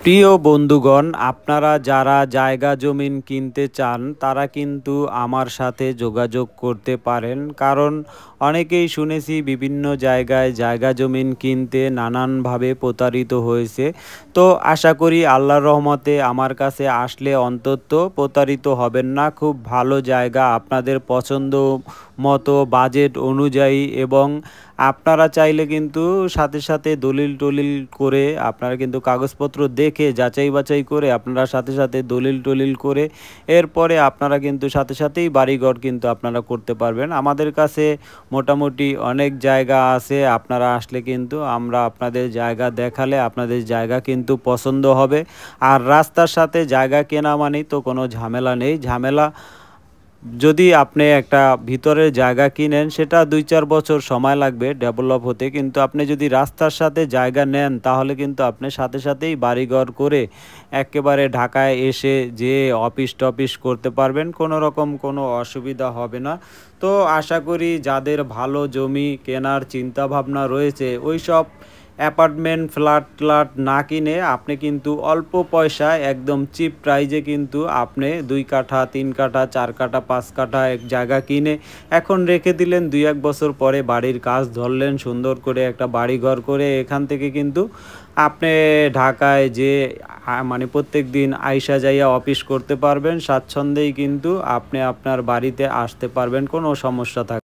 প্রিয় বন্ধুগণ, আপনারা যারা জায়গা জমিন কিনতে চান তারা কিন্তু আমার সাথে যোগাযোগ করতে পারেন। কারণ অনেকেই শুনেছি বিভিন্ন জায়গায় জায়গা জমিন কিনতে নানানভাবে প্রতারিত হয়েছে। তো আশা করি আল্লাহর রহমতে আমার কাছে আসলে অন্তত প্রতারিত হবেন না। খুব ভালো জায়গা, আপনাদের পছন্দ মতো বাজেট অনুযায়ী, এবং আপনারা চাইলে কিন্তু সাথে সাথে দলিল-টলিল করে, আপনারা কিন্তু কাগজপত্র দেখে যাচাই-বাছাই করে আপনারা সাথে সাথে দলিল-টলিল করে এরপরে আপনারা কিন্তু সাথে সাথেই বাড়িঘর কিন্তু আপনারা করতে পারবেন। আমাদের কাছে মোটামুটি অনেক জায়গা আছে। আপনারা আসলে কিন্তু আমরা আপনাদের জায়গা দেখালে আপনাদের জায়গা কিন্তু পছন্দ হবে। আর রাস্তার সাথে জায়গা কেনা মানেই তো কোনো ঝামেলা নেই। ঝামেলা যদি আপনি একটা ভিতরের জায়গা কিনেন, সেটা ২-৪ বছর সময় লাগবে ডেভেলপ হতে। কিন্তু আপনি যদি রাস্তার সাথে জায়গা নেন তাহলে কিন্তু আপনি সাথে সাথেই বাড়িঘর করে এক্কেবারে ঢাকায় এসে যেয়ে অফিস-টফিস করতে পারবেন। কোনো রকম কোনো অসুবিধা হবে না। তো আশা করি যাদের ভালো জমি কেনার চিন্তাভাবনা রয়েছে, ওইসব অ্যাপার্টমেন্ট ফ্ল্যাট না কিনে আপনি কিন্তু অল্প পয়সায় একদম চিপ প্রাইজে কিন্তু আপনি ২ কাঠা, ৩ কাঠা, ৪ কাঠা, ৫ কাঠা এক জায়গা কিনে এখন রেখে দিলেন। ২-১ বছর পরে বাড়ির কাজ ধরলেন, সুন্দর করে একটা বাড়িঘর করে এখান থেকে কিন্তু আপনি ঢাকায় যেয়ে মানে প্রত্যেকদিন আইসা যাইয়া অফিস করতে পারবেন। স্বাচ্ছন্দ্যেই কিন্তু আপনি আপনার বাড়িতে আসতে পারবেন, কোনো সমস্যা থাকবে